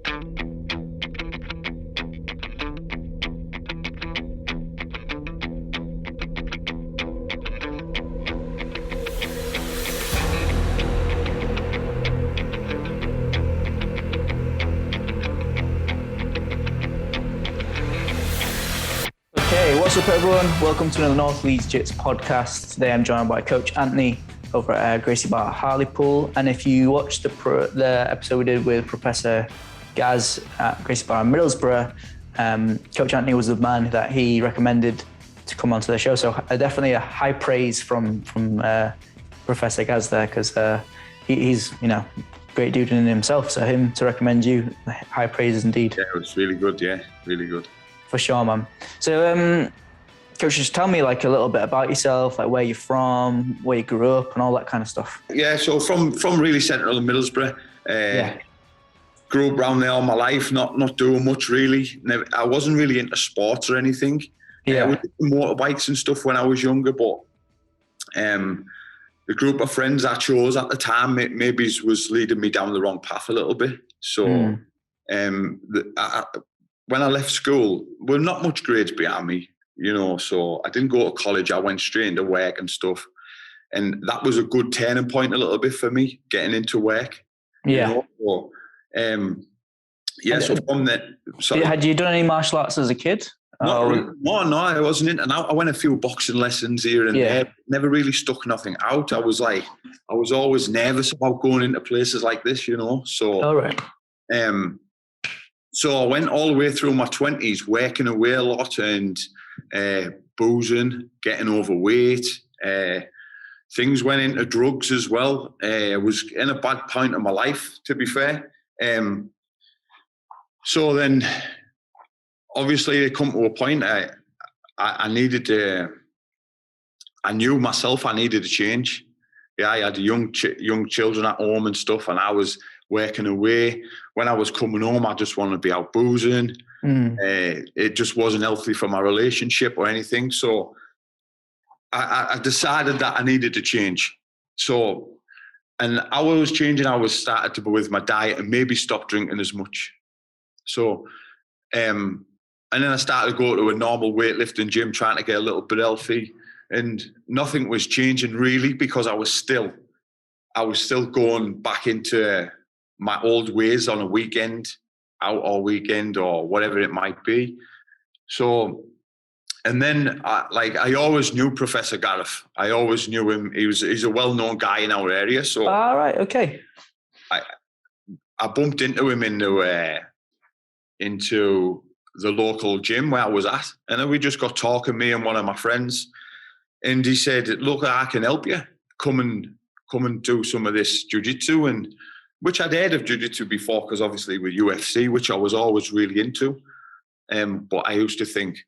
Okay, what's up everyone? Welcome to the North Leeds Jitz podcast. Today I'm joined by Coach Anthony over at Gracie Bar Hartlepool. And if you watched the episode we did with Professor Gaz at Gracie Bar in Middlesbrough, Coach Anthony was the man that he recommended to come onto the show. So definitely a high praise from Professor Gaz there, because he's great dude in himself. So him to recommend you, high praise indeed. Yeah, it was really good. Yeah, really good. For sure, man. So, Coach, just tell me like a little bit about yourself, like where you're from, where you grew up, and all that kind of stuff. Yeah, so from really central in Middlesbrough. Grew up around there all my life, not doing much really. I wasn't really into sports or anything. Yeah. I was into motorbikes and stuff when I was younger, but the group of friends I chose at the time maybe was leading me down the wrong path a little bit. So, when I left school, well, not much grades behind me, so I didn't go to college. I went straight into work and stuff. And that was a good turning point a little bit for me, getting into work. Yeah. So from that... Sorry. Had you done any martial arts as a kid? No, I wasn't into... I went a few boxing lessons here and there. Never really stuck nothing out. I was always nervous about going into places like this, so... All right. So I went all the way through my 20s, working away a lot and boozing, getting overweight. Things went into drugs as well. I was in a bad point of my life, to be fair. So then, obviously, it come to a point I needed to... I knew myself I needed a change. Yeah, I had young children at home and stuff, and I was working away. When I was coming home, I just wanted to be out boozing. It just wasn't healthy for my relationship or anything. So I decided that I needed to change. So, and I was changing. I was started to be with my diet and maybe stop drinking as much. So, and then I started to go to a normal weightlifting gym, trying to get a little bit healthy, and nothing was changing really, because I was still going back into my old ways on a weekend, out all weekend or whatever it might be. So, and then I always knew Professor Gareth. I always knew him. He's a well-known guy in our area. So, all right, okay. I bumped into him into the local gym where I was at, and then we just got talking, me and one of my friends, and he said, "Look, I can help you. Come and do some of this jiu-jitsu," and which I'd heard of jiu-jitsu before, because obviously with UFC, which I was always really into. But I used to think,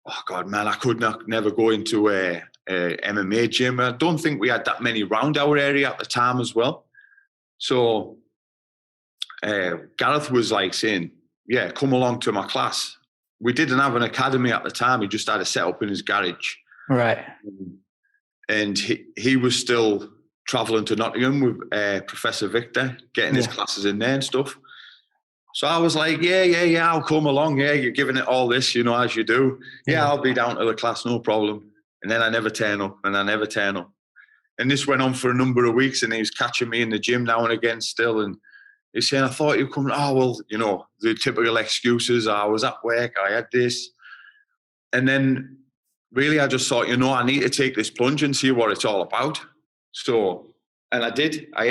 oh God, man, I could never go into a MMA gym. I don't think we had that many around our area at the time as well. So Gareth was like saying, yeah, come along to my class. We didn't have an academy at the time. He just had a set up in his garage. Right. And he was still travelling to Nottingham with Professor Victor, getting his classes in there and stuff. So I was like, yeah, I'll come along. Yeah, you're giving it all this, as you do. Yeah, I'll be down to the class, no problem. And then I never turn up. And this went on for a number of weeks, and he was catching me in the gym now and again still. And he's saying, I thought you'd come. Oh, well, the typical excuses. I was at work, I had this. And then really I just thought, I need to take this plunge and see what it's all about. So, and I did. I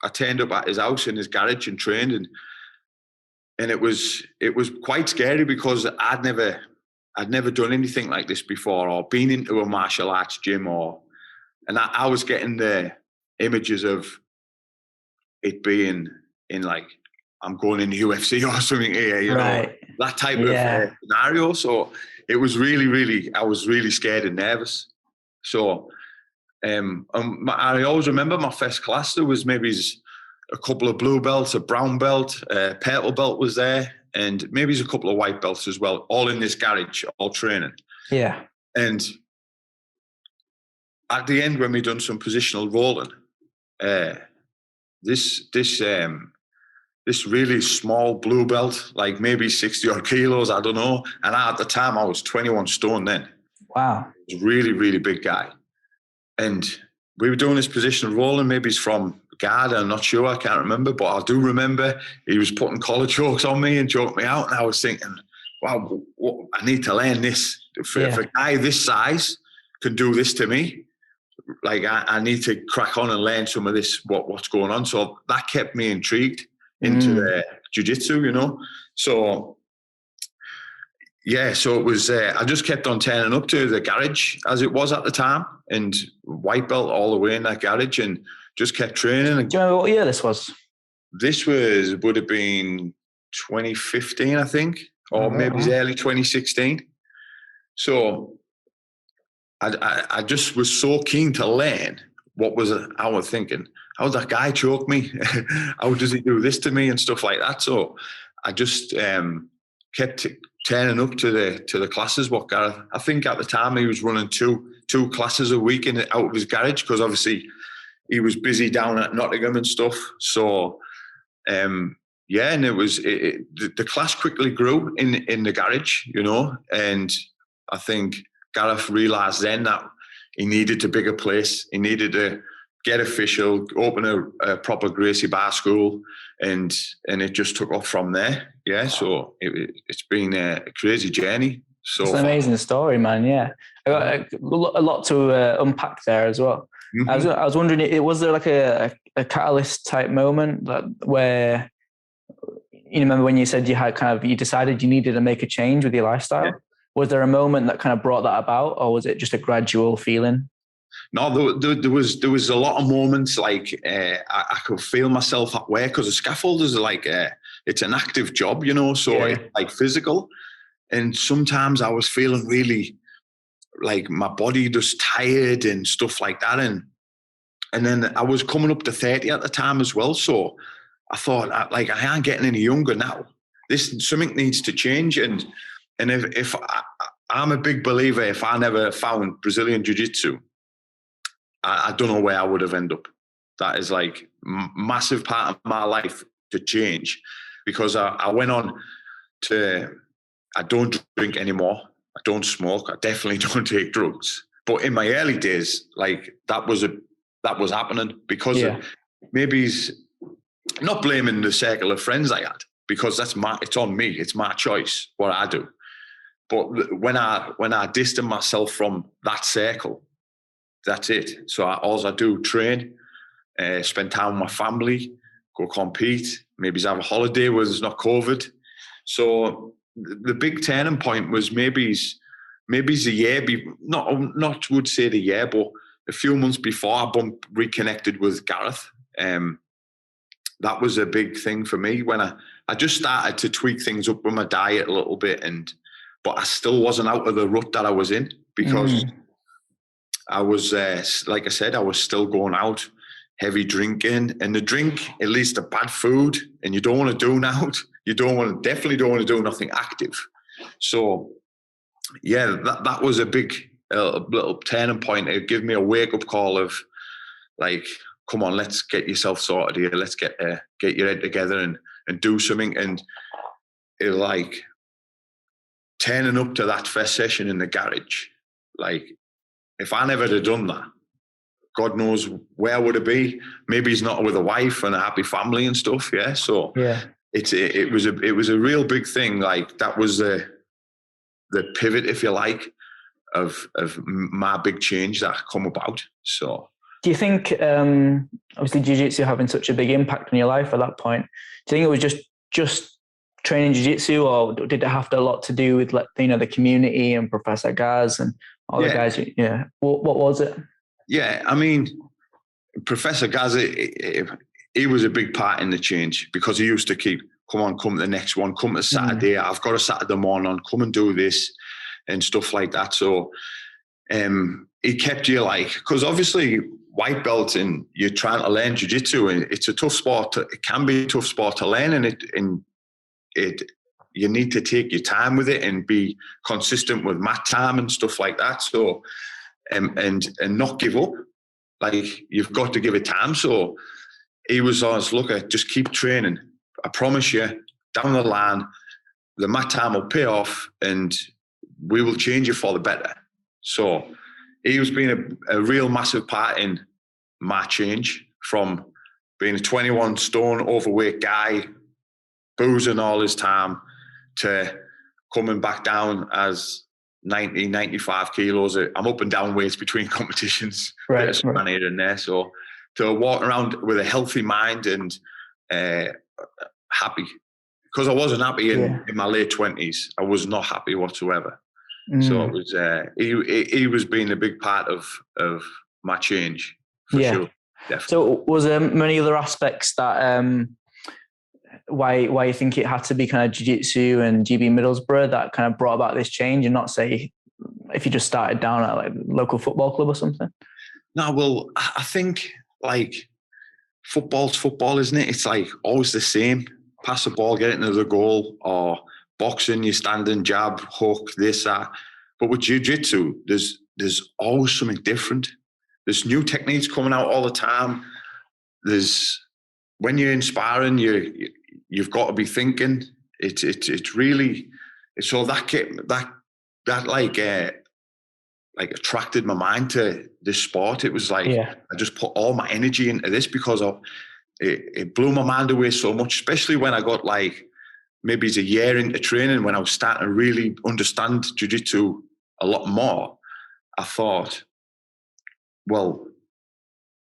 turned up at his house in his garage and trained, and it was quite scary, because I'd never done anything like this before, or been into a martial arts gym, and I was getting the images of it being in like, I'm going in the UFC or something here, right. That type of scenario. So it was I was really scared and nervous. So I always remember my first class, there was maybe a couple of blue belts, a brown belt, a purple belt was there, and maybe a couple of white belts as well, all in this garage, all training. Yeah. And at the end, when we done some positional rolling, this this really small blue belt, like maybe 60 odd kilos, I don't know. And at the time I was 21 stone then. Wow. He was a really, really big guy. And we were doing this position of rolling. Maybe he's from guard, I'm not sure, I can't remember, but I do remember he was putting collar chokes on me and choking me out. And I was thinking, wow, I need to learn this. If a guy this size can do this to me, like I need to crack on and learn some of this, what's going on. So that kept me intrigued into the jiu-jitsu, you know. So yeah, so it was, I just kept on turning up to the garage as it was at the time, and white belt all the way in that garage, and just kept training. Do you remember what year this was? This would have been 2015, I think, or maybe early 2016. So I just was so keen to learn what was I was thinking. How did that guy choke me? How does he do this to me and stuff like that? So I just kept turning up to the classes. What Gareth? I think at the time he was running two classes a week out of his garage, because obviously he was busy down at Nottingham and stuff. So and it was the class quickly grew in the garage, you know. And I think Gareth realised then that he needed a bigger place. He needed to get official, open a proper Gracie Bar school, and it just took off from there. Yeah, so it's been a crazy journey. So it's an amazing story, man. Yeah, I got a lot to unpack there as well. Mm-hmm. I was wondering, was there like a catalyst type moment where, you remember when you said you decided you needed to make a change with your lifestyle? Yeah. Was there a moment that kind of brought that about, or was it just a gradual feeling? No, there was a lot of moments like I could feel myself at work, because the scaffold is like it's an active job, you know, so it's like physical. And sometimes I was feeling really like my body just tired and stuff like that. And then I was coming up to 30 at the time as well. So I thought, like, I ain't getting any younger now. Something needs to change. And if I'm a big believer, if I never found Brazilian Jiu-Jitsu, I don't know where I would have ended up. That is like massive part of my life to change, because I went on to, I don't drink anymore. I don't smoke. I definitely don't take drugs. But in my early days, like that was happening because of, maybe he's not blaming the circle of friends I had, because it's on me. It's my choice what I do. But when I distance myself from that circle, that's it. So all I do, train, spend time with my family, go compete, maybe have a holiday where there's not COVID. So the big turning point was maybe it's a year, not would say the year, but a few months before I reconnected with Gareth. That was a big thing for me when I just started to tweak things up with my diet a little bit, but I still wasn't out of the rut that I was in, because I was, like I said, I was still going out, heavy drinking, and the drink, at least the bad food, and you don't want to do now. You definitely don't want to do nothing active. So, yeah, that was a big little turning point. It gave me a wake-up call of, like, come on, let's get yourself sorted here. Let's get your head together and do something. And it, like, turning up to that first session in the garage, like, if I never had done that, God knows where would it be. Maybe he's not with a wife and a happy family and stuff. Yeah. So it was a real big thing. Like, that was the pivot, if you like, of my big change that come about. So do you think, obviously jiu-jitsu having such a big impact on your life at that point, do you think it was just training jiu-jitsu, or did it have a lot to do with, like, the community and Professor Gaz and all the guys? Yeah. What was it? Yeah, I mean, Professor Gaz, he was a big part in the change, because he used to keep, come to the next one, come to Saturday, I've got a Saturday morning, come and do this and stuff like that. So he kept you, like, because obviously white belt and you're trying to learn jiu-jitsu, and it's a tough sport. It can be a tough sport to learn, and you need to take your time with it and be consistent with mat time and stuff like that. So, and not give up. Like, you've got to give it time. So he was always, look, just keep training. I promise you, down the line, the mat time will pay off and we will change you for the better. So he was being a real massive part in my change from being a 21 stone overweight guy, boozing all his time, to coming back down as 90, 95 kilos. I'm up and down weights between competitions, right here and there. So to walk around with a healthy mind and happy, because I wasn't happy in my late 20s. I was not happy whatsoever. So it was he was being a big part of my change for sure. Definitely. So was there many other aspects that why you think it had to be kind of jiu-jitsu and GB Middlesbrough that kind of brought about this change, and not say if you just started down at like local football club or something? No, well, I think like football's football, isn't it? It's like always the same. Pass the ball, get it into the goal, or boxing, you standing, jab, hook, this, that. But with jiu-jitsu, there's always something different. There's new techniques coming out all the time. When you're inspiring, you've got to be thinking. It's really so that attracted my mind to this sport. It was like I just put all my energy into this because it blew my mind away so much, especially when I got like maybe it's a year into training, when I was starting to really understand jiu-jitsu a lot more. I thought, well,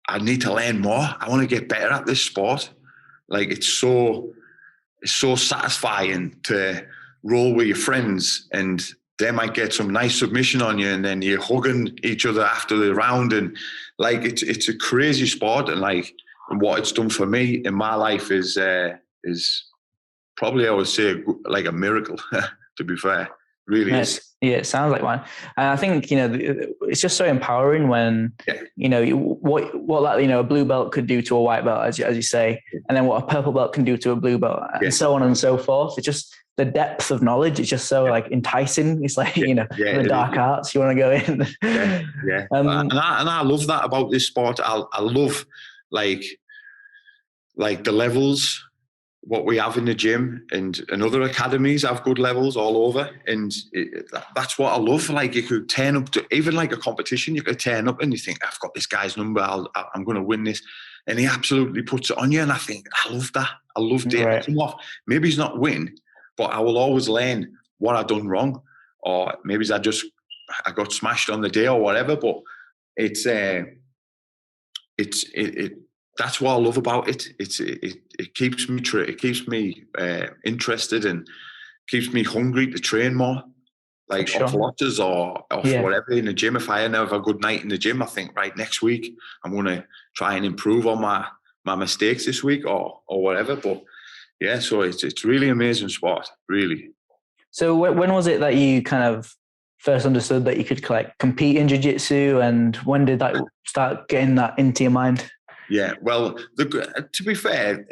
I need to learn more. I want to get better at this sport. Like it's so satisfying to roll with your friends and they might get some nice submission on you and then you're hugging each other after the round, and like it's a crazy sport, and like and what it's done for me in my life is probably, I would say, like a miracle. To be fair, really is. Yeah, it sounds like one. And I think, it's just so empowering when, what that, a blue belt could do to a white belt, as you say, and then what a purple belt can do to a blue belt, and so on and so forth. It's just the depth of knowledge. It's just so like enticing. It's like, the dark arts, you want to go in. Yeah. And I love that about this sport. I love like the levels, what we have in the gym, and other academies have good levels all over, and that's what I love. Like you could turn up to even like a competition, you could turn up and you think, I've got this guy's number, I'm going to win this, and he absolutely puts it on you, and I think, I love that. I loved it. Right. Come off. Maybe he's not win, but I will always learn what I've done wrong, or maybe I got smashed on the day or whatever. But it's that's what I love about it. It keeps me interested and keeps me hungry to train more. Like sure. off lotters or whatever in the gym. If I have a good night in the gym, I think, right, next week I'm going to try and improve on my mistakes this week or whatever. But yeah, so it's really amazing sport, really. So when was it that you kind of first understood that you could compete in jiu-jitsu, and when did that start getting that into your mind? Yeah, well, to be fair,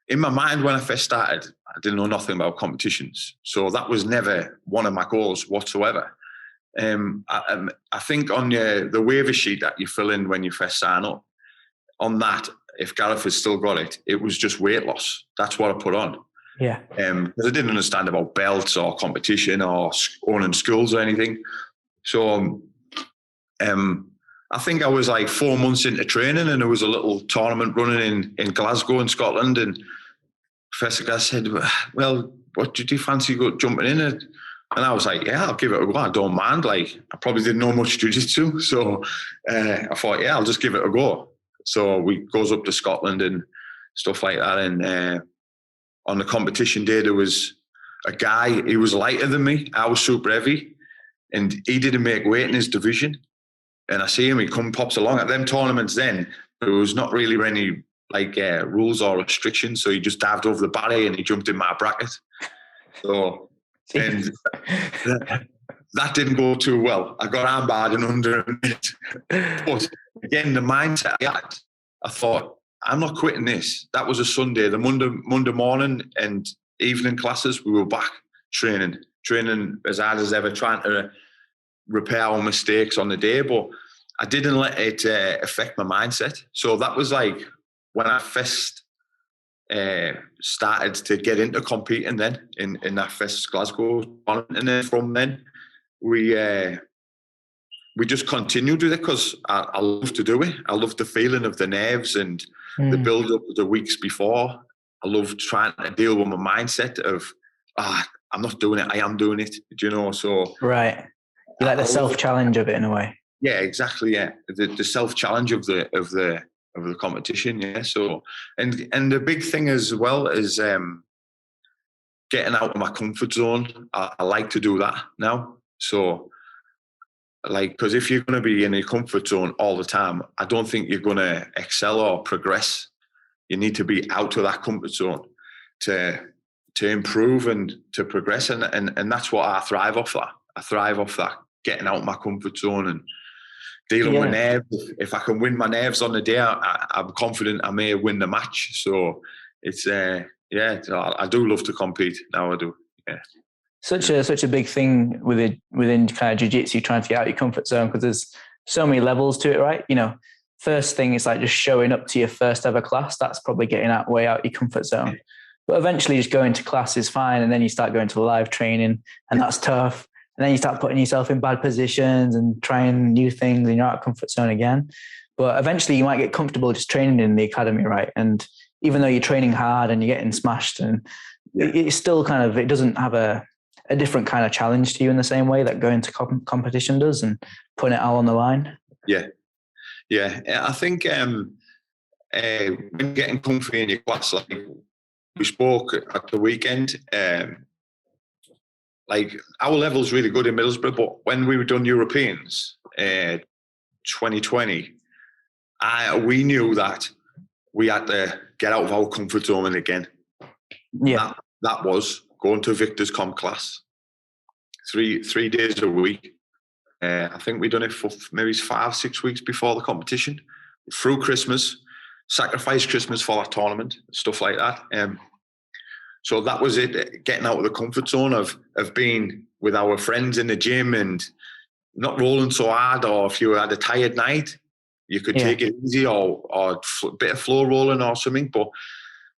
in my mind when I first started, I didn't know nothing about competitions. So that was never one of my goals whatsoever. I think on the waiver sheet that you fill in when you first sign up, on that, if Gareth has still got it, it was just weight loss. That's what I put on. Yeah. Because I didn't understand about belts or competition or owning schools or anything. So I think I was like 4 months into training, and there was a little tournament running in Glasgow in Scotland, and Professor Gas said, well, what did you fancy jumping in? And I was like, yeah, I'll give it a go. I don't mind. Like, I probably didn't know much jiu-jitsu. So I thought, yeah, I'll just give it a go. So we goes up to Scotland and stuff like that. And on the competition day, there was a guy, he was lighter than me. I was super heavy, and he didn't make weight in his division. And I see him, he pops along at them tournaments then. There was not really any rules or restrictions. So he just dived over the barrier and he jumped in my bracket. So, and that didn't go too well. I got armbarred in under a minute. But again, the mindset I had, I thought, I'm not quitting this. That was a Sunday. The Monday morning and evening classes, we were back training as hard as ever, trying to repair our mistakes on the day, but I didn't let it affect my mindset. So that was like when I first started to get into competing then in that first Glasgow tournament, and then from then we just continued with it because I love to do it. I love the feeling of the nerves and the build up of the weeks before. I love trying to deal with my mindset of I'm not doing it, I am doing it. Do you know? So right, you like the self challenge of it in a way. Yeah, exactly. Yeah, the self challenge of the competition. Yeah. So and the big thing as well is getting out of my comfort zone. I like to do that now. So because if you're going to be in your comfort zone all the time, I don't think you're going to excel or progress. You need to be out of that comfort zone to improve and to progress, and that's what I thrive off that. I thrive off that, getting out of my comfort zone and dealing with nerves. If I can win my nerves on the day, I'm confident I may win the match. So it's I do love to compete now. I do. Yeah. Such a big thing within kind of jiu-jitsu, trying to get out of your comfort zone, because there's so many levels to it, right? You know, first thing is like just showing up to your first ever class. That's probably getting way out your comfort zone. But eventually just going to class is fine. And then you start going to live training, and that's tough. And then you start putting yourself in bad positions and trying new things, and you're out of comfort zone again. But eventually you might get comfortable just training in the academy, right? And even though you're training hard and you're getting smashed, and it's still kind of, it doesn't have a different kind of challenge to you in the same way that going to competition does, and putting it all on the line. Yeah. I think when getting comfy in your class, like we spoke at the weekend, like our level's really good in Middlesbrough, but when we were done Europeans, 2020, we knew that we had to get out of our comfort zone again. Yeah. That was going to Victor's comp class 3 days a week. I think we'd done it for maybe 5-6 weeks before the competition, through Christmas, sacrificed Christmas for that tournament, stuff like that. So that was it, getting out of the comfort zone of being with our friends in the gym and not rolling so hard, or if you had a tired night, you could take it easy, or a bit of floor rolling or something. But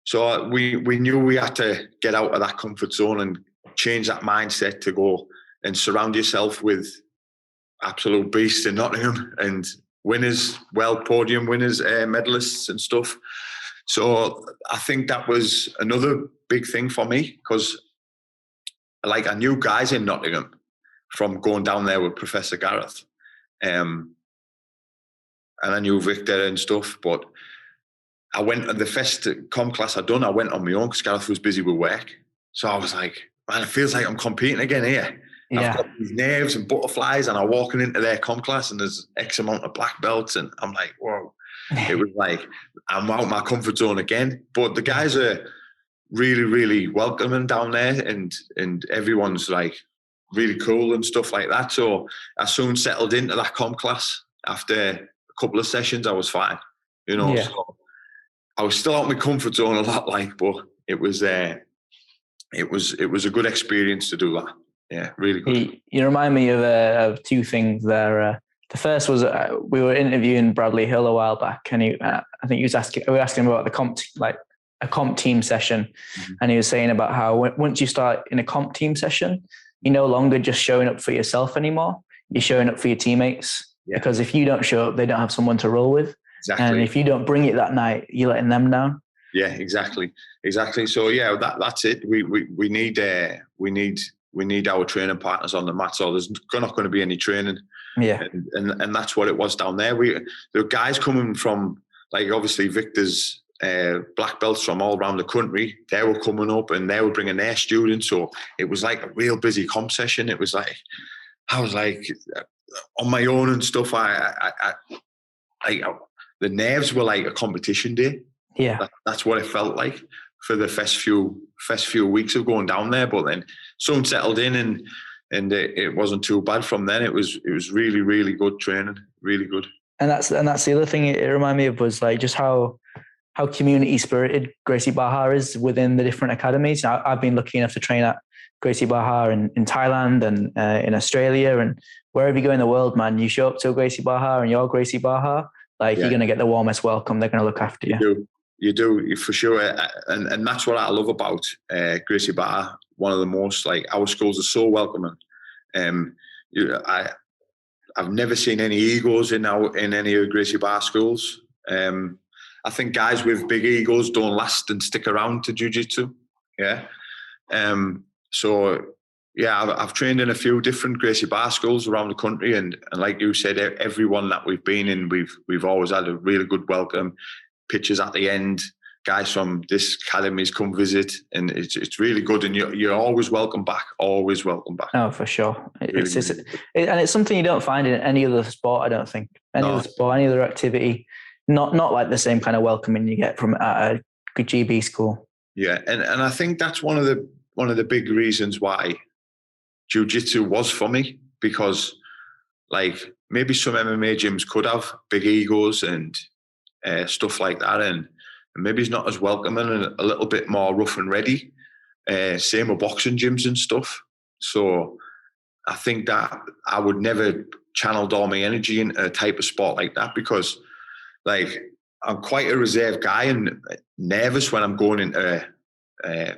so we knew we had to get out of that comfort zone and change that mindset to go and surround yourself with absolute beasts in Nottingham and winners, podium winners, medalists and stuff. So I think that was another big thing for me, because like I knew guys in Nottingham from going down there with Professor Gareth, and I knew Victor and stuff, but I went at the first com class I'd done, I went on my own because Gareth was busy with work. So I was like, man, it feels like I'm competing again here. Yeah. I've got these nerves and butterflies, and I'm walking into their com class and there's X amount of black belts, and I'm like, whoa. It was like, I'm out of my comfort zone again. But the guys are really, really welcoming down there, and everyone's like really cool and stuff like that. So I soon settled into that com class. After a couple of sessions, I was fine, you know. Yeah. So I was still out of my comfort zone a lot, but it was a good experience to do that. Yeah, really good. You remind me of two things there. The first was we were interviewing Bradley Hill a while back, and I think we were asking him about the comp, like a comp team session, and he was saying about how once you start in a comp team session, you're no longer just showing up for yourself anymore. You're showing up for your teammates, because if you don't show up, they don't have someone to roll with. Exactly. And if you don't bring it that night, you're letting them down. Yeah, exactly. So yeah, that's it. We need our training partners on the mat, so there's not going to be any training. Yeah, and that's what it was down there. There were guys coming from, like, obviously Victor's black belts from all around the country. They were coming up and they were bringing their students, so it was like a real busy comp session. It was like, I was like on my own and stuff. The nerves were like a competition day. Yeah, that's what it felt like for the first few weeks of going down there. But then soon settled in, and it wasn't too bad from then. It was really, really good training, really good. And that's the other thing it reminded me of, was like just how community spirited Gracie Barra is within the different academies. I've been lucky enough to train at Gracie Barra in Thailand and in Australia, and wherever you go in the world, man, you show up to Gracie Barra and you're Gracie Barra, like you're going to get the warmest welcome. They're going to look after you. You do, for sure. And that's what I love about Gracie Barra. One of the most, like, our schools are so welcoming. I've never seen any egos in any of Gracie Barra schools. I think guys with big egos don't last and stick around to jiu-jitsu. Yeah. So yeah, I've trained in a few different Gracie Barra schools around the country, and like you said, everyone that we've been in, we've always had a really good welcome. Pictures at the end, guys from this academies come visit, and it's really good. And you're always welcome back. Always welcome back. Oh, for sure. And it's something you don't find in any other sport. I don't think other sport, any other activity. Not like the same kind of welcoming you get from a good GB school. Yeah, and I think that's one of the big reasons why jiu-jitsu was for me, because like maybe some MMA gyms could have big egos and stuff like that, and maybe it's not as welcoming and a little bit more rough and ready. Same with boxing gyms and stuff. So I think that I would never channeled all my energy in a type of sport like that, because like I'm quite a reserved guy and nervous when I'm going into a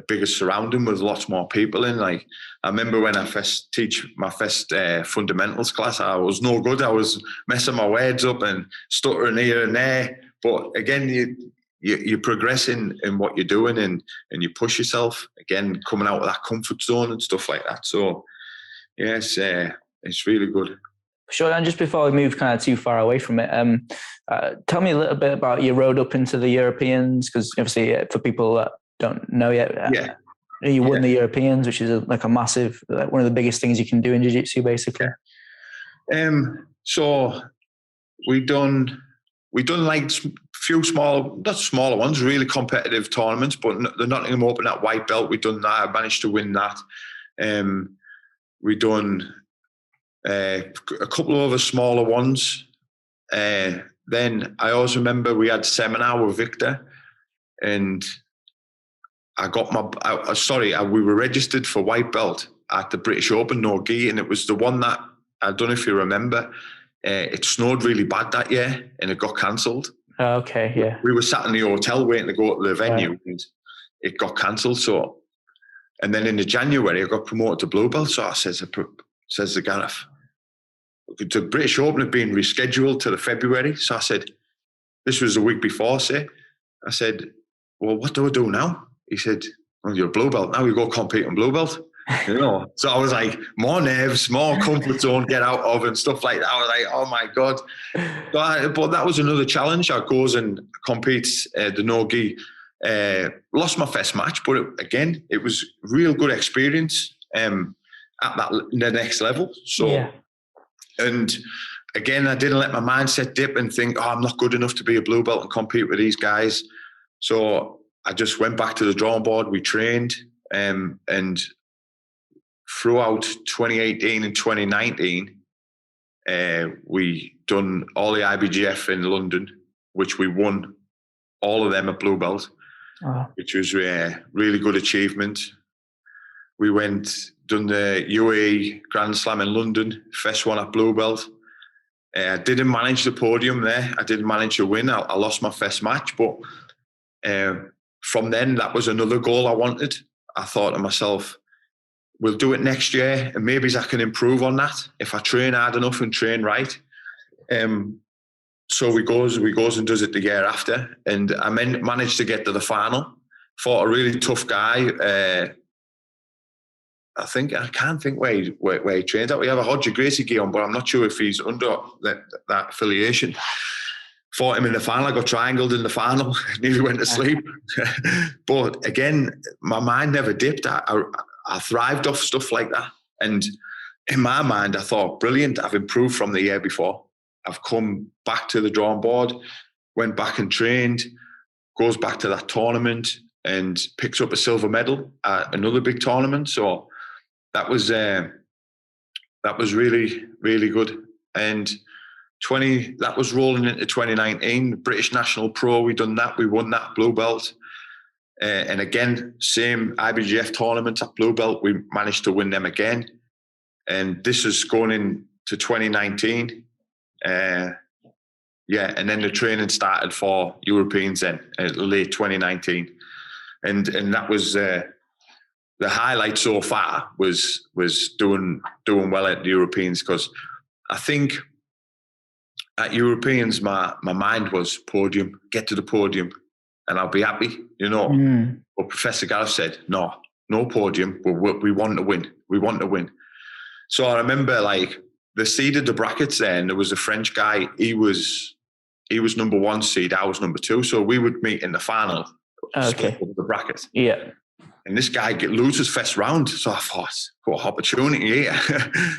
bigger surrounding with lots more people in. Like I remember when I first teach my first fundamentals class, I was no good. I was messing my words up and stuttering here and there. But again, you progress in what you're doing, and you push yourself, again, coming out of that comfort zone and stuff like that. So yes, it's really good. Sure. And just before we move kind of too far away from it, tell me a little bit about your road up into the Europeans, because obviously for people that don't know yet, you won the Europeans, which is like a massive, like one of the biggest things you can do in jiu-jitsu, basically. So we done like few not smaller ones, really competitive tournaments, but the Nottingham Open at white belt, we done that. I managed to win that. We done a couple of other smaller ones. Then I also remember we had a seminar with Victor, and I got we were registered for white belt at the British Open, no gi, and it was the one that, I don't know if you remember, it snowed really bad that year and it got cancelled. Okay, yeah. We were sat in the hotel waiting to go to the venue, and it got cancelled. So, and then in the January, I got promoted to blue belt. So I says to Gareth, the British Open had been rescheduled to the February. So I said, this was a week before, I said, well, what do I do now? He said, well, you're a blue belt now, you go compete in blue belt. You know, so I was like, more nerves, more comfort zone, get out of and stuff like that. I was like, oh my God. But that was another challenge. I goes and competes the no-gi. Lost my first match, but it was real good experience at the next level. So, and again, I didn't let my mindset dip and think, I'm not good enough to be a blue belt and compete with these guys. So I just went back to the drawing board. We trained, and throughout 2018 and 2019, we done all the IBGF in London, which we won all of them at blue belt, which was a really good achievement. We done the UAE Grand Slam in London, first one at blue belt. I didn't manage the podium there. I didn't manage to win. I lost my first match, but from then, that was another goal I wanted. I thought to myself, we'll do it next year, and maybe I can improve on that if I train hard enough and train right. So we goes and does it the year after, and I managed to get to the final. Fought a really tough guy. I can't think where he trains at. We have a Hodger Gracie gi on, but I'm not sure if he's under that affiliation. Fought him in the final. I got triangled in the final. Nearly went to sleep. But again, my mind never dipped. I thrived off stuff like that. And in my mind, I thought, brilliant, I've improved from the year before. I've come back to the drawing board, went back and trained, goes back to that tournament and picks up a silver medal at another big tournament. So that was really, really good. And that was rolling into 2019, British National Pro, we done that, we won that blue belt. And again, same IBGF tournament at blue belt, we managed to win them again. And this is going into 2019. Yeah, and then the training started for Europeans then, late 2019. And that was the highlight so far was doing well at the Europeans, because I think at Europeans my mind was podium, get to the podium and I'll be happy, you know. But Professor Gareth said, no podium, we want to win. We want to win. So I remember like they seeded the brackets there, and there was a French guy, he was number 1 seed, I was number 2. So we would meet in the final. Okay. The bracket. Yeah. And this guy loses first round. So I thought, what opportunity here.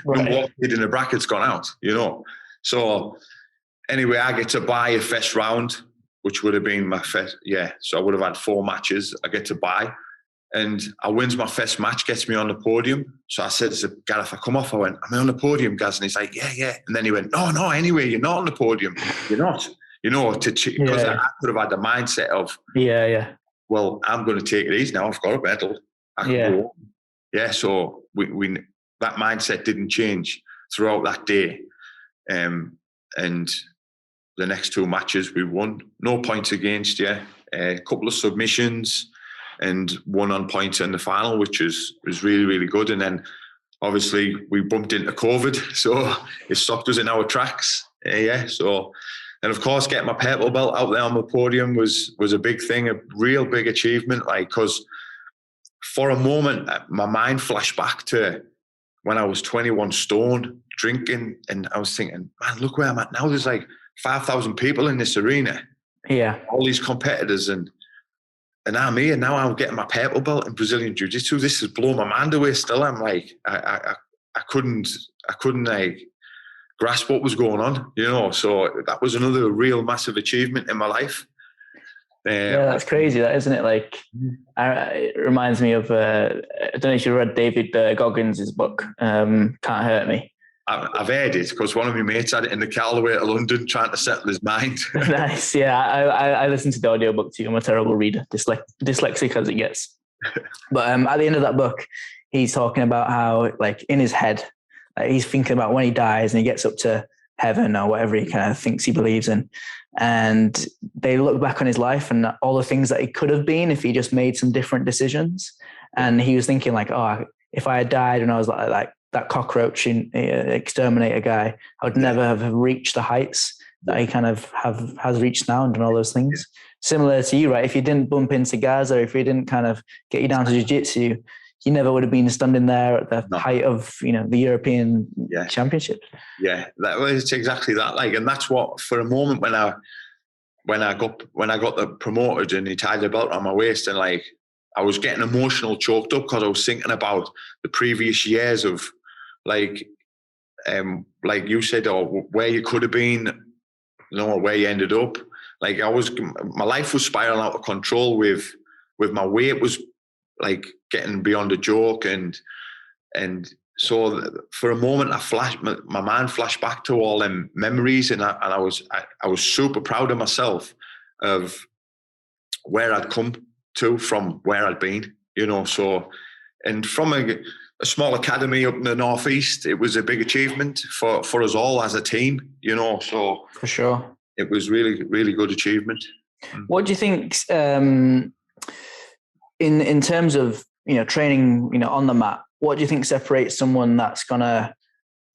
Right. Number 1 seed in the bracket's gone out, you know. So anyway, I get to buy a first round, which would have been my first, so I would have had 4 matches I get to buy. And I wins my first match, gets me on the podium. So I said to Gareth, I come off, I went, am I on the podium, Gaz? And he's like, yeah. And then he went, no, anyway, you're not on the podium. You're not. You know, because I could have had the mindset of, well, I'm going to take it easy now. I've got a medal. I can go on. Yeah, so we that mindset didn't change throughout that day. And the next 2 matches we won. No points against you. A couple of submissions and 1 on points in the final, which was really, really good. And then obviously we bumped into COVID, so it stopped us in our tracks. So, and of course, getting my purple belt out there on the podium was a big thing, a real big achievement. Like, because for a moment, my mind flashed back to when I was 21 stone, drinking, and I was thinking, man, look where I'm at now. There's like 5,000 people in this arena. Yeah. All these competitors, and I'm here now. I'm getting my purple belt in Brazilian Jiu-Jitsu. This has blown my mind away. Still, I'm like, I couldn't like grasp what was going on, you know. So that was another real massive achievement in my life. That's crazy, that, isn't it? Like, it reminds me of I don't know if you read David Goggins' book, Can't Hurt Me. I've heard it because one of my mates had it in the car all the way to London trying to settle his mind. Nice, yeah. I listened to the audiobook too. I'm a terrible reader, dyslexic as it gets. But at the end of that book, he's talking about how, like, in his head, he's thinking about when he dies and he gets up to heaven or whatever he kind of thinks he believes in. And they look back on his life and all the things that he could have been if he just made some different decisions. And he was thinking like, oh, if I had died when I was like that cockroach exterminator guy, I would never have reached the heights that he kind of has reached now and done all those things. Similar to you, right? If you didn't bump into Gaza, if he didn't kind of get you down to jiu-jitsu, you never would have been standing there at the height of, you know, the European Championship. Yeah, that was exactly that. Like, and that's what, for a moment when I got the promoted and he tied the belt on my waist, and like I was getting emotional, choked up because I was thinking about the previous years of like you said, or where you could have been, you know, where you ended up. Like my life was spiraling out of control with my weight was like getting beyond a joke, and so for a moment my mind flashed back to all them memories, and I was super proud of myself of where I'd come to from where I'd been, you know. So, and from a small academy up in the northeast, it was a big achievement for us all as a team, you know. So for sure, it was really, really good achievement. What do you think? In terms of, you know, training, you know, on the mat, what do you think separates someone that's gonna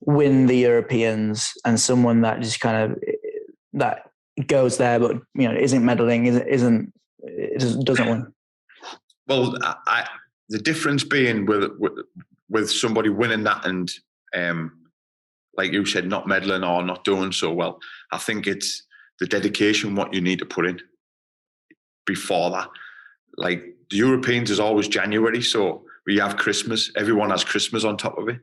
win the Europeans and someone that just kind of that goes there but, you know, isn't medaling, doesn't win? Well, the difference being with somebody winning that and like you said, not medaling or not doing so well, I think it's the dedication what you need to put in before that. Like, the Europeans is always January, so we have Christmas. Everyone has Christmas on top of it.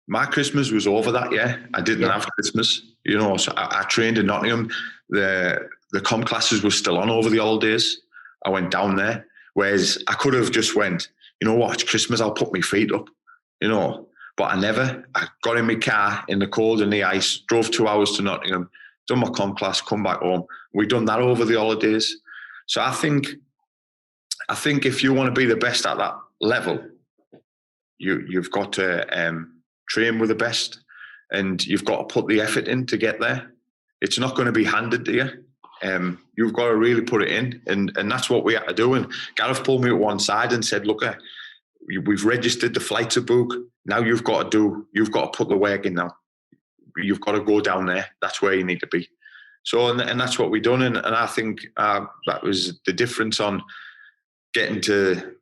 My Christmas was over that year. I didn't have Christmas, you know. So I trained in Nottingham. The comp classes were still on over the holidays. I went down there, whereas I could have just went, you know what, it's Christmas, I'll put my feet up, you know. But I never. I got in my car in the cold and the ice, drove 2 hours to Nottingham, done my comp class, come back home. We done that over the holidays. So I think if you want to be the best at that level, you've got to train with the best, and you've got to put the effort in to get there. it's not going to be handed to you. You've got to really put it in, and that's what we had to do. And Gareth pulled me to one side and said, "Look, we've registered, the flights are booked. Now you've got to put the work in now. You've got to go down there. That's where you need to be." So, and that's what we done. And I think that was the difference on getting to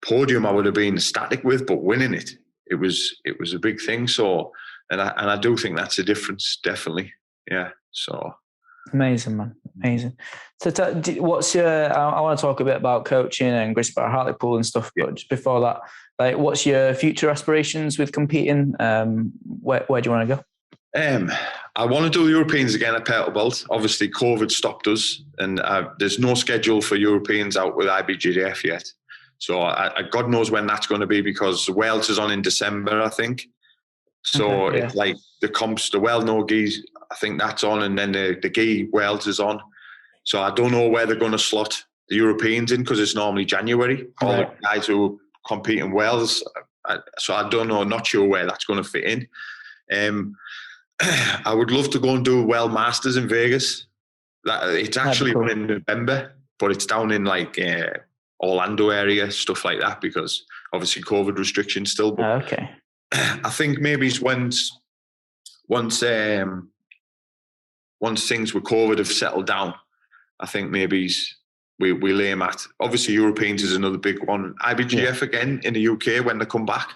podium. I would have been ecstatic with, but winning it was a big thing. So, and I do think that's a difference, definitely. Yeah. So. Amazing, man. Amazing. So what's your, I want to talk a bit about coaching and Gracie Barra Hartlepool and stuff, but just before that, like, what's your future aspirations with competing? Where do you want to go? I want to do the Europeans again at Purple Belt. Obviously, COVID stopped us, and there's no schedule for Europeans out with IBJJF yet. So God knows when that's going to be, because Wales is on in December, I think. So it's like the comps, the well-known geese, I think that's on, and then the Gee Wales is on. So I don't know where they're going to slot the Europeans in, because it's normally January. All the guys who compete in Wales. So I don't know, not sure where that's going to fit in. I would love to go and do World Masters in Vegas. It's actually cool. In November, but it's down in like Orlando area, stuff like that, because obviously COVID restrictions still. But okay. I think maybe once things with COVID have settled down, I think maybe we'll aim at. Obviously, Europeans is another big one. IBGF again in the UK when they come back.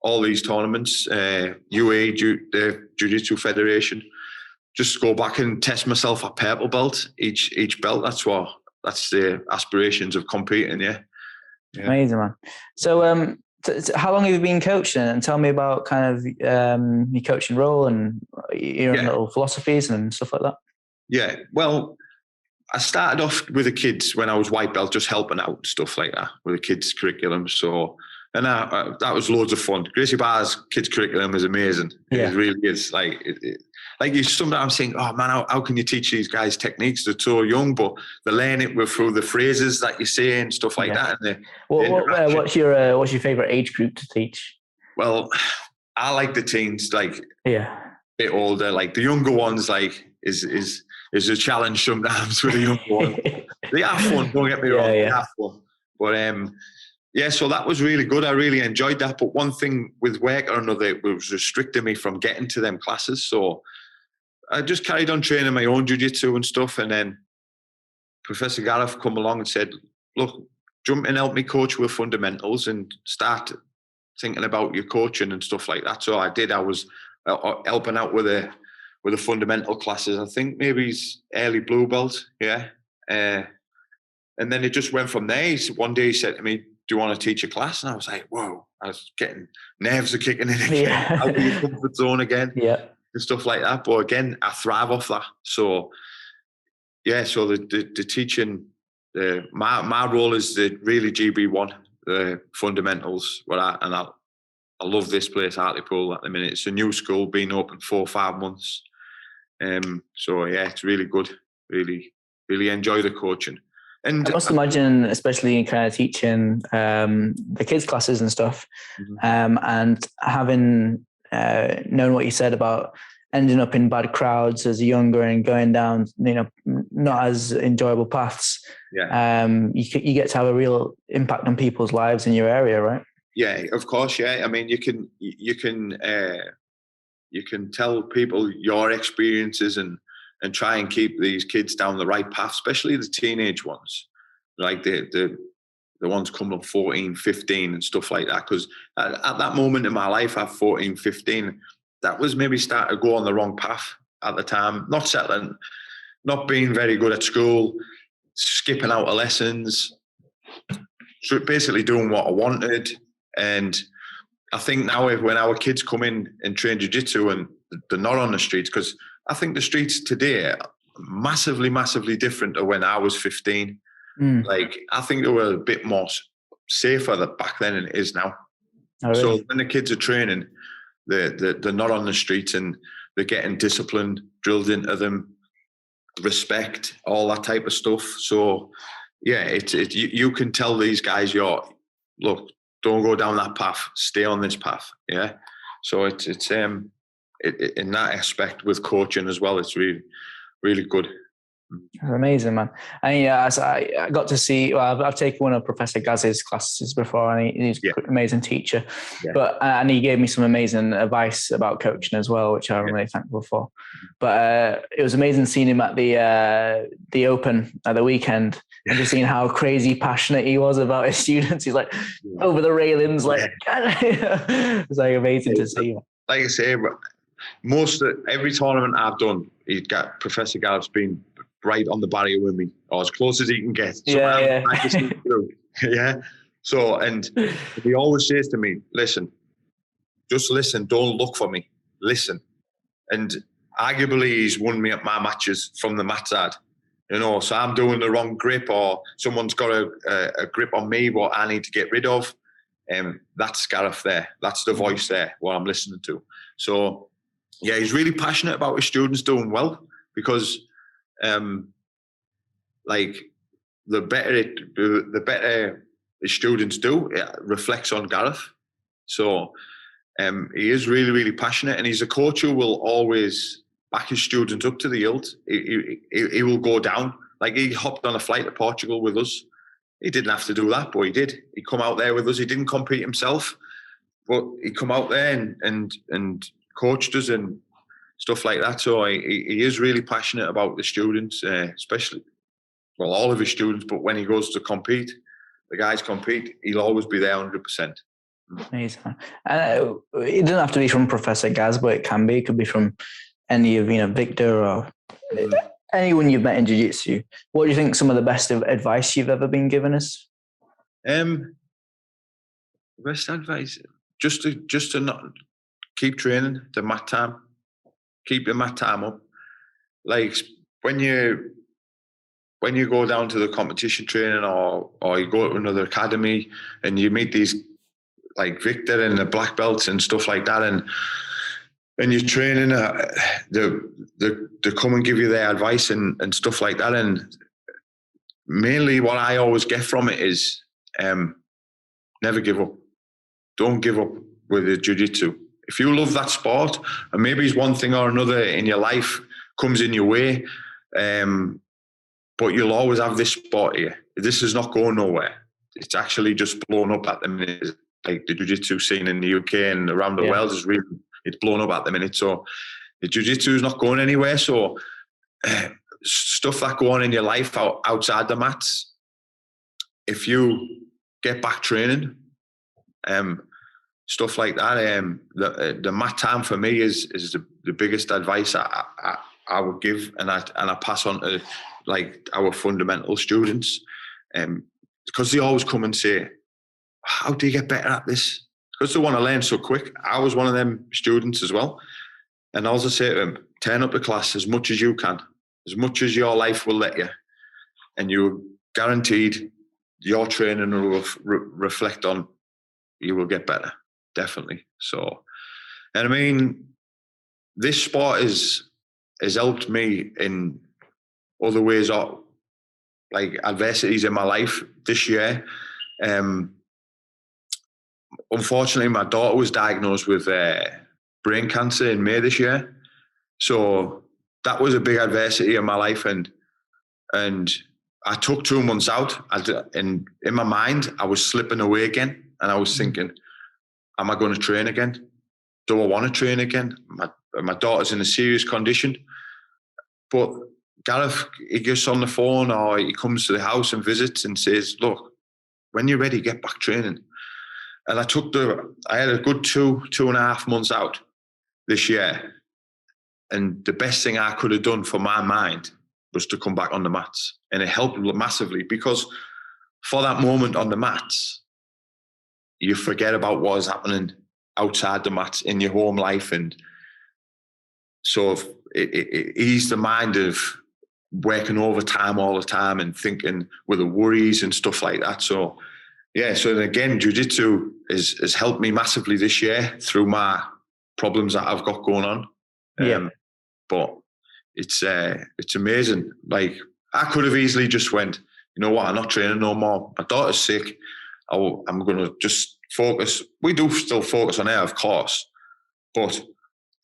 All these tournaments, UA, the Jiu-Jitsu Federation, just go back and test myself at purple belt, each belt. That's the aspirations of competing. Yeah. Amazing, man. So, how long have you been coaching? And tell me about kind of your coaching role and your own little philosophies and stuff like that. Yeah, well, I started off with the kids when I was white belt, just helping out and stuff like that with the kids' curriculum. So, and that was loads of fun. Gracie Barra's kids' curriculum is amazing. It really is. Like you sometimes think, oh man, how can you teach these guys techniques? They're so young, but they learn it through the phrases that you say and stuff like that. And what's your favorite age group to teach? Well, I like the teens, like a bit older. Like the younger ones, like is a challenge sometimes with the younger ones. They are fun. Don't get me wrong. They are fun. But so that was really good. I really enjoyed that. But one thing with work or another, it was restricting me from getting to them classes. So I just carried on training my own jiu-jitsu and stuff. And then Professor Gareth come along and said, look, jump in and help me coach with fundamentals and start thinking about your coaching and stuff like that. So I did. I was helping out with the fundamental classes. I think maybe he's early blue belt. Yeah. And then it just went from there. One day he said to me, do you want to teach a class? And I was like, whoa, I was getting, nerves are kicking in again, out of your comfort zone again, and stuff like that. But again, I thrive off that. So, so the teaching, my role is the really GB1, the fundamentals. I love this place, Hartlepool, at the minute. It's a new school, been open 4 or 5 months. So, it's really good. Really, really enjoy the coaching. And I must imagine, especially in kind of teaching the kids' classes and stuff, and having known what you said about ending up in bad crowds as a younger and going down, not as enjoyable paths. You get to have a real impact on people's lives in your area, right? Yeah, of course. Yeah, I mean, you can tell people your experiences and try and keep these kids down the right path, especially the teenage ones, like the ones coming up 14, 15 and stuff like that. Because at that moment in my life, at 14, 15, that was maybe starting to go on the wrong path at the time. Not settling, not being very good at school, skipping out of lessons, basically doing what I wanted. And I think now when our kids come in and train jiu-jitsu and they're not on the streets, because I think the streets today are massively, massively different to when I was 15. Like, I think they were a bit more safer back then than it is now. Oh, really? So when the kids are training, they're not on the streets and they're getting discipline drilled into them, respect, all that type of stuff. So, you can tell these guys, look, don't go down that path, stay on this path. Yeah. So it's in that aspect with coaching as well. It's really, really good. That's amazing, man. And yeah, I got to see. Well, I've taken one of Professor Gaz's classes before, and he's an amazing teacher. Yeah. But and he gave me some amazing advice about coaching as well, which I'm really thankful for. But it was amazing seeing him at the Open at the weekend, and just seeing how crazy passionate he was about his students. He's like over the railings, like it's like amazing to see. Like I say, every tournament I've done, he's got Professor Gallup's been right on the barrier with me, or as close as he can get. Yeah. So, and he always says to me, listen, just listen, don't look for me, listen. And arguably he's won me at my matches from the mat side, so I'm doing the wrong grip, or someone's got a grip on me what I need to get rid of. That's Gareth there. That's the voice there, what I'm listening to. So, yeah, he's really passionate about his students doing well, because like the better his students do, it reflects on Gareth. So he is really, really passionate, and he's a coach who will always back his students up to the hilt. He will go down. Like, he hopped on a flight to Portugal with us. He didn't have to do that, but he did. He come out there with us. He didn't compete himself, but he come out there and coached us and stuff like that. So he is really passionate about the students, especially, well, all of his students. But when he goes to compete, the guys compete, he'll always be there 100%. Amazing. It doesn't have to be from Professor Gaz, but it can be. It could be from any of Victor or anyone you've met in jiu-jitsu. What do you think some of the best advice you've ever been given is? Best advice, just to not keep training the mat time. Keep the mat time up. Like, when you go down to the competition training, or you go to another academy and you meet these like Victor and the black belts and stuff like that, and you're training, they come and give you their advice and stuff like that. And mainly what I always get from it is never give up. Don't give up with the jiu-jitsu. If you love that sport, and maybe it's one thing or another in your life comes in your way, but you'll always have this sport here. This is not going nowhere. It's actually just blown up at the minute. Like, the jiu-jitsu scene in the UK and around the world is really, it's blown up at the minute. So the jiu-jitsu is not going anywhere. So stuff that go on in your life outside the mats, if you get back training, stuff like that, the mat time for me is the biggest advice I would give, and I pass on to like our fundamental students, because they always come and say, how do you get better at this? Because they want to learn so quick. I was one of them students as well, and I also say to them, turn up the class as much as you can, as much as your life will let you, and you're guaranteed your training will reflect on, you will get better, definitely. So, and I mean, this sport has helped me in other ways, or like adversities in my life this year. Unfortunately, my daughter was diagnosed with brain cancer in May this year. So that was a big adversity in my life. And I took 2 months out, and in my mind, I was slipping away again. And I was thinking, am I going to train again? Do I want to train again? My daughter's in a serious condition. But Gareth, he gets on the phone, or he comes to the house and visits and says, look, when you're ready, get back training. And I had a good 2.5 months out this year. And the best thing I could have done for my mind was to come back on the mats. And it helped massively, because for that moment on the mats, you forget about what is happening outside the mats in your home life. And so it eased the mind of working overtime all the time and thinking with the worries and stuff like that. So, yeah, so again, jiu-jitsu has helped me massively this year through my problems that I've got going on. But it's amazing. Like, I could have easily just went, you know what, I'm not training no more. My daughter's sick. I'm going to just focus. We do still focus on her, of course, but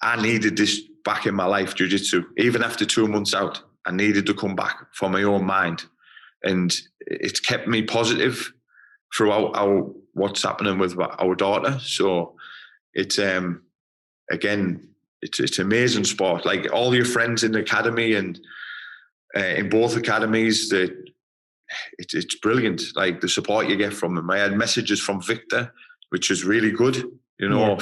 I needed this back in my life, jiu-jitsu. Even after 2 months out, I needed to come back for my own mind. And it's kept me positive throughout what's happening with our daughter. So it's, again, it's amazing sport. Like all your friends in the academy and in both academies, it's brilliant. Like the support you get from them. I had messages from Victor, which is really good. You know,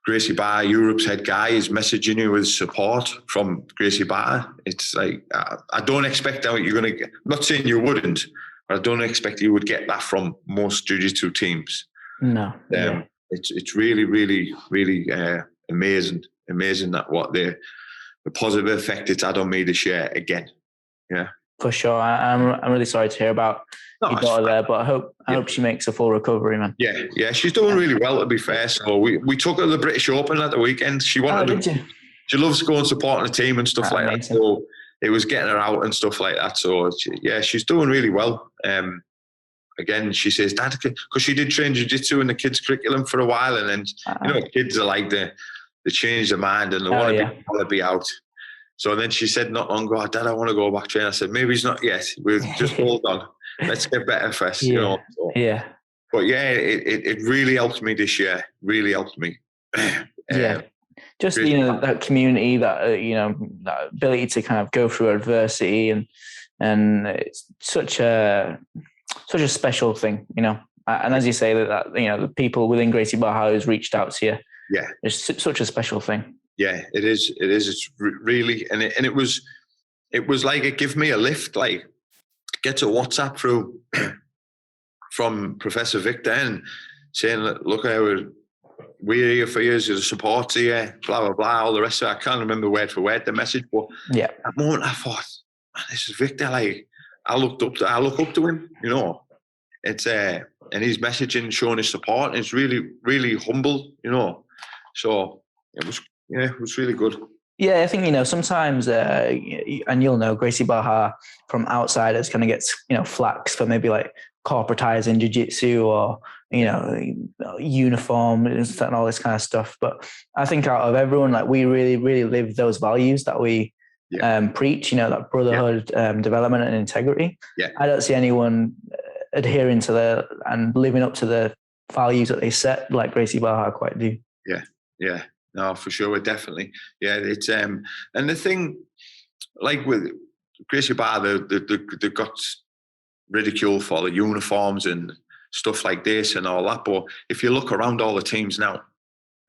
Gracie Barr, Europe's head guy, is messaging you with support from Gracie Barr. It's like, I don't expect that you're going to get, I'm not saying you wouldn't, but I don't expect you would get that from most jiu-jitsu teams. No. It's really, really, really amazing that what the positive effect it's had on me this year again. Yeah. For sure. I'm really sorry to hear about your daughter there, but I hope she makes a full recovery, man. Yeah, she's doing really well, to be fair. So we took her to the British Open at the weekend. She wanted did you? She loves going and supporting the team and stuff like that. So it was getting her out and stuff like that. So she's doing really well. Again, she says, Dad, because she did train jiu-jitsu in the kids' curriculum for a while, and then kids are like they change their mind and they want to be out. So then she said not long ago, Dad, I want to go back training. I said, maybe it's not yet. We'll just hold on. Let's get better first, you know. So, yeah. But it really helped me this year. Really helped me. Just that community, that that ability to kind of go through adversity, and it's such a special thing, you know. And as you say, that the people within Gracie Barra who's reached out to you, it's such a special thing. Yeah, it is. It's really, and it was like it gave me a lift. Like, get a WhatsApp through from Professor Victor and saying, "Look, we're here for you. The support's here, blah blah blah." All the rest of it, I can't remember word for word the message, but at that moment I thought, "Man, this is Victor." Like, I look up to him. You know, it's and he's messaging, showing his support. And it's really, really humble. You know, so it was. Yeah, it was really good. Yeah, I think, sometimes, and you'll know, Gracie Barra from outsiders kind of gets, flax for maybe like corporatizing jiu-jitsu or, uniform and all this kind of stuff. But I think out of everyone, like, we really, really live those values that we preach, that brotherhood, development and integrity. Yeah. I don't see anyone adhering to and living up to the values that they set like Gracie Barra quite do. Yeah. No, for sure, definitely. Yeah, it's and the thing, like with Gracie Barra, they got ridiculed for the uniforms and stuff like this and all that. But if you look around all the teams now,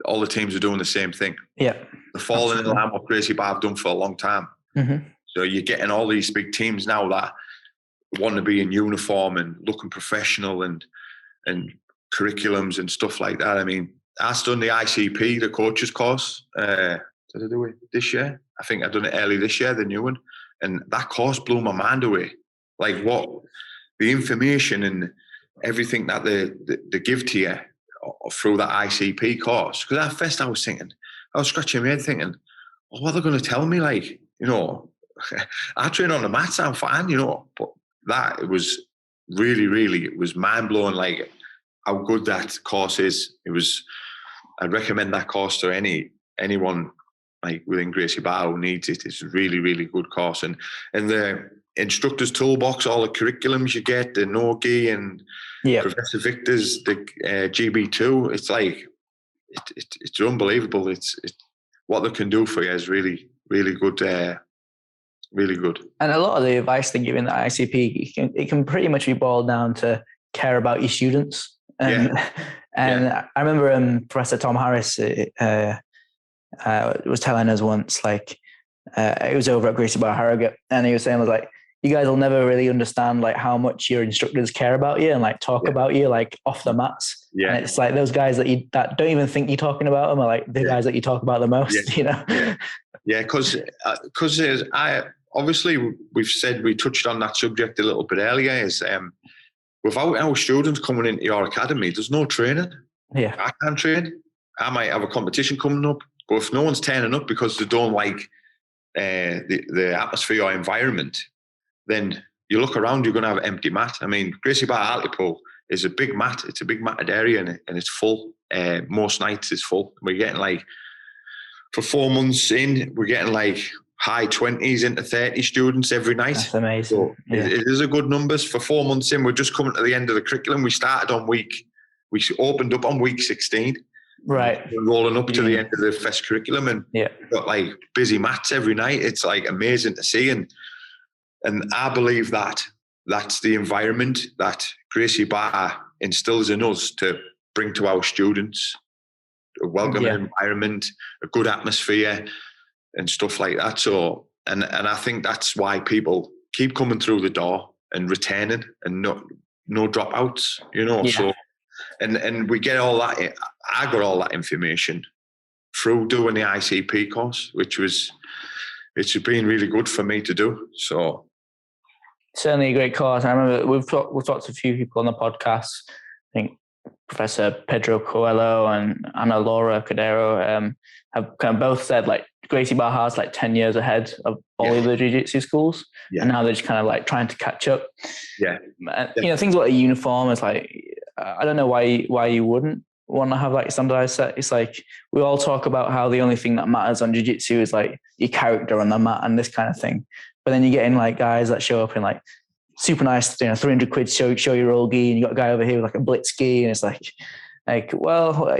all the teams are doing the same thing. Yeah, they're falling in line what Gracie Barra have done for a long time. Mm-hmm. So you're getting all these big teams now that want to be in uniform and looking professional and curriculums and stuff like that. I mean, I've done the ICP, the coaches course. Did I do it this year? I think I've done it early this year, the new one. And that course blew my mind away. Like what the information and everything that they give to you through that ICP course. Because at first I was scratching my head thinking, what are they going to tell me? Like, I train on the mats, I'm fine, But that, it was really, really, it was mind-blowing, like how good that course is. I'd recommend that course to anyone like within Gracie Barra who needs it. It's a really, really good course. And the instructor's toolbox, all the curriculums you get, the Nogi and Professor Victor's, the GB2, it's like, it's unbelievable. It's what they can do for you is really, really good. Really good. And a lot of the advice they give in the ICP, it can pretty much be boiled down to care about your students. I remember Professor Tom Harris was telling us once, like, it was over at Gracie Barra Harrogate, and he was saying, like, you guys will never really understand like how much your instructors care about you and like talk about you like off the mats. Yeah. And it's like those guys that don't even think you're talking about them are like the guys that you talk about the most, Yeah, because obviously we touched on that subject a little bit earlier, is without our students coming into your academy, there's no training. Yeah. I can't train. I might have a competition coming up, but if no one's turning up because they don't like the atmosphere or environment, then you look around, you're going to have an empty mat. I mean, Gracie Barra Hartlepool is a big mat. It's a big matted area and it's full. Most nights it's full. We're getting like for 4 months in, we're getting like high 20s into 30 students every night. That's amazing. So it is a good numbers. For 4 months in, we're just coming to the end of the curriculum. We opened up on week 16. Right. We're rolling up to the end of the first curriculum, and we've got like busy mats every night. It's like amazing to see. And I believe that that's the environment that Gracie Barr instills in us to bring to our students. A welcoming environment, a good atmosphere, and stuff like that. So, and I think that's why people keep coming through the door and returning, and no dropouts, you know. So, and we get all that. I got all that information through doing the ICP course, it's been really good for me to do. So, certainly a great course. I remember we've talked to a few people on the podcast. I think Professor Pedro Coelho and Ana Laura Cordero have kind of both said like Gracie Barr is like 10 years ahead of all of the jiu-jitsu schools. And now they're just kind of like trying to catch up. You know, things like a uniform is like, I don't know why you wouldn't want to have like standardized set. It's like, we all talk about how the only thing that matters on jiu-jitsu is like your character on the mat and this kind of thing. But then you get in like guys that show up in like super nice, you know, 300 quid show your old gi, and you got a guy over here with like a blitz gi, and it's like, well,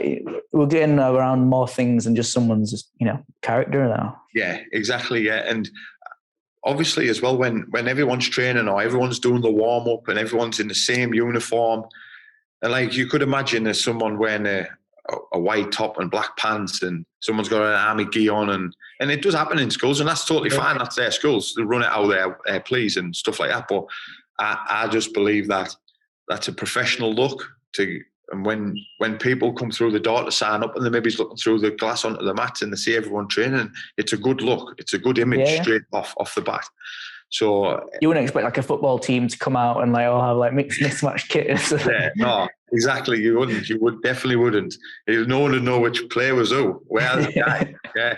we're getting around more things than just someone's, just, you know, character now. Yeah, exactly. Yeah. And obviously as well, when everyone's training or everyone's doing the warm up and everyone's in the same uniform, and like you could imagine there's someone wearing a white top and black pants, and someone's got an army gi on, and it does happen in schools, and that's totally fine. That's their schools. They run it out there, please, and stuff like that. But I just believe that that's a professional look to. And when people come through the door to sign up, and they're maybe looking through the glass onto the mat and they see everyone training, it's a good look. It's a good image straight off the bat. So you wouldn't expect like a football team to come out and like all have like mixed match kit. No, exactly. You wouldn't. You definitely wouldn't. No one would know which player was who. Where's the guy?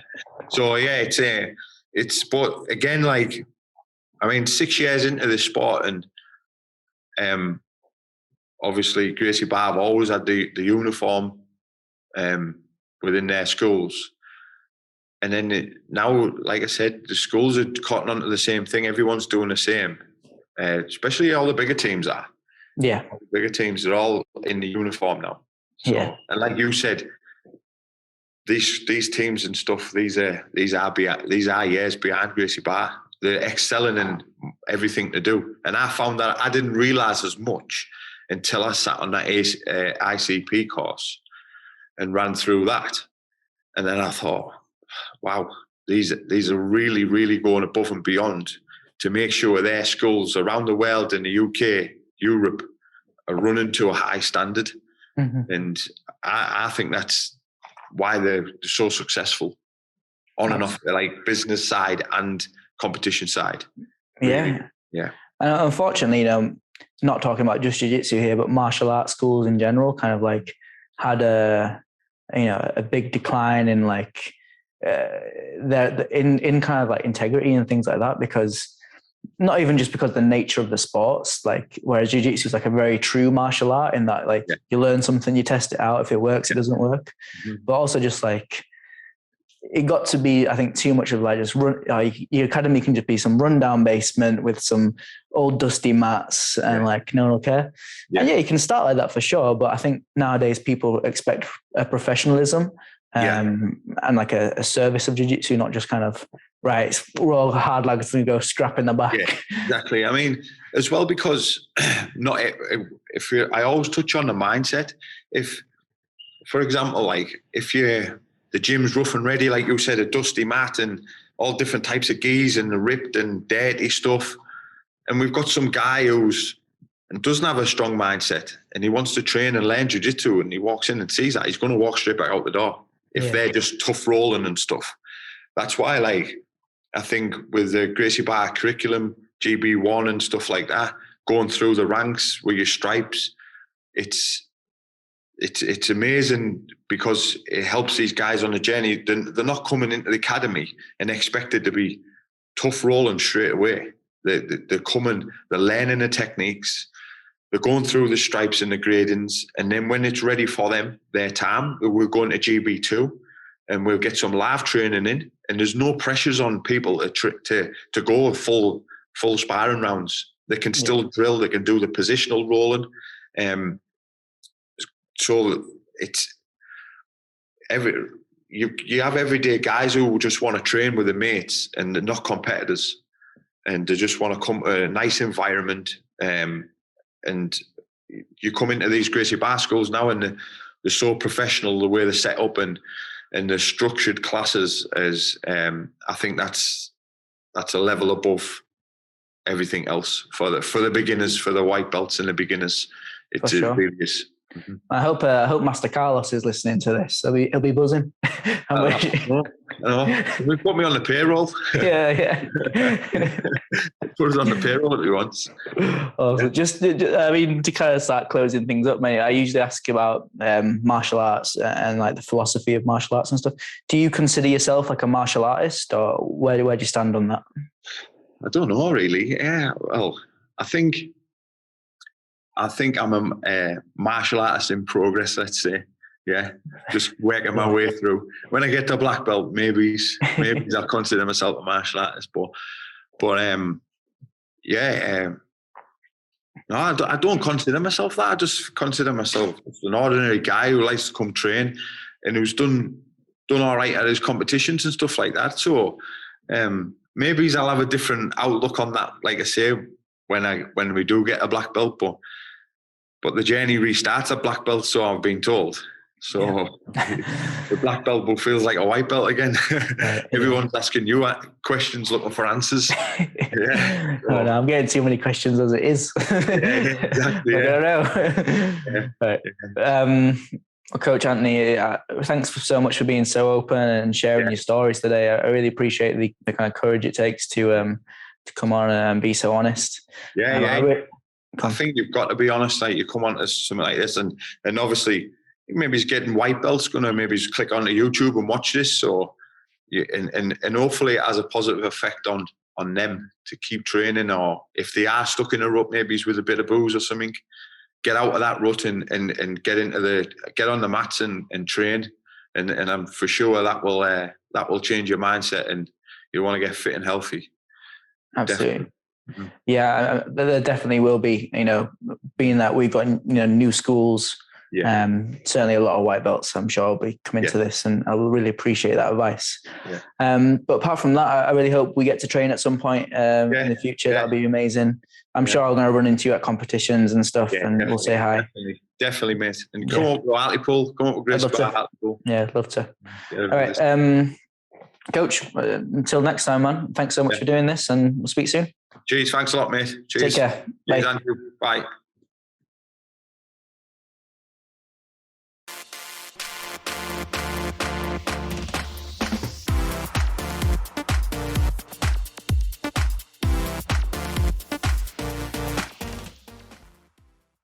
So it's. But again, like, I mean, 6 years into this sport, and obviously Gracie Barr have always had the uniform within their schools. And then now, like I said, the schools are cotton onto the same thing. Everyone's doing the same, especially all the bigger teams are. Yeah. All the bigger teams are all in the uniform now. So, and like you said, these teams and stuff, these are years behind Gracie Barr. They're excelling in everything to do. And I found that I didn't realise as much until I sat on that ICP course and ran through that. And then I thought, wow, these are really, really going above and beyond to make sure their schools around the world, in the UK, Europe, are running to a high standard. And I think that's why they're so successful on and off, like business side and competition side. Really. Yeah. And unfortunately, you know, not talking about just jiu-jitsu here, but martial arts schools in general kind of like had a big decline in like in kind of like integrity and things like that, because not even just because the nature of the sports, like whereas jiu-jitsu is like a very true martial art in that like you learn something, you test it out, if it works, it doesn't work. But also just like it got to be, I think, too much of like just your academy can just be some rundown basement with some old dusty mats and like no one will care. And you can start like that for sure, but I think nowadays people expect a professionalism and like a service of jiu-jitsu, not just kind of we're all hard lags and go scrap in the back. Yeah, exactly. I mean, as well, because I always touch on the mindset. If, for example, like if the gym's rough and ready, like you said, a dusty mat and all different types of gis and the ripped and dirty stuff, and we've got some guy and doesn't have a strong mindset and he wants to train and learn jiu-jitsu, and he walks in and sees that, he's going to walk straight back out the door if they're just tough rolling and stuff. That's why, like, I think with the Gracie Barr curriculum, GB1 and stuff like that, going through the ranks with your stripes, it's amazing because it helps these guys on the journey. They're not coming into the academy and expected to be tough rolling straight away. They're coming, they're learning the techniques, they're going through the stripes and the gradings, and then when it's ready for them, their time, we're going to GB2. and we'll get some live training in, and there's no pressures on people to go full sparring rounds. They can still drill. They can do the positional rolling. So it's you have everyday guys who just want to train with their mates and they're not competitors, and they just want to come to a nice environment. And you come into these Gracie Bar schools now, and they're so professional the way they're set up and the structured classes. As I think that's a level above everything else for the beginners, for the white belts and the beginners. It really is. Mm-hmm. I hope Master Carlos is listening to this. He'll be buzzing. I know. We put me on the payroll. Yeah. Put us on the payroll if he wants. Awesome. Just, I mean, to kind of start closing things up, mate, I usually ask about martial arts and like the philosophy of martial arts and stuff. Do you consider yourself like a martial artist, or where do you stand on that? I don't know, really. Yeah, well, I think I'm a martial artist in progress, let's say. Yeah, just working my way through. When I get to black belt, maybe I'll consider myself a martial artist. But no, I don't consider myself that. I just consider myself an ordinary guy who likes to come train and who's done all right at his competitions and stuff like that. So maybe I'll have a different outlook on that, like I say, when we do get a black belt. But the journey restarts at black belt, so I've been told. So the black belt feels like a white belt again. Everyone's asking you questions, looking for answers. Yeah. So. No, I'm getting too many questions as it is. Exactly. I don't know. Right. Well, Coach Anthony, thanks so much for being so open and sharing your stories today. I really appreciate the kind of courage it takes to come on and be so honest. I think you've got to be honest. Like, you come on to something like this, and obviously maybe he's getting white belts, gonna maybe just click onto YouTube and watch this. So, and hopefully it has a positive effect on them to keep training, or if they are stuck in a rut, maybe it's with a bit of booze or something, get out of that rut and get on the mats and train. And I'm for sure that will change your mindset, and you want to get fit and healthy. Absolutely. Definitely. Mm-hmm. Yeah, there definitely will be, being that we've got, new schools, certainly a lot of white belts, I'm sure, will be coming to this, and I will really appreciate that advice. Yeah. But apart from that, I really hope we get to train at some point in the future. That'll be amazing. I'm sure I'm going to run into you at competitions and stuff, and we'll say hi. Definitely, mate. And come up with Hartlepool, come up with Gracie Bar Hartlepool. Yeah, I'd love to. All right, Coach, until next time, man, thanks so much for doing this, and we'll speak soon. Cheers, thanks a lot, mate. Cheers. Take care. Cheers, Bye. Andrew. Bye.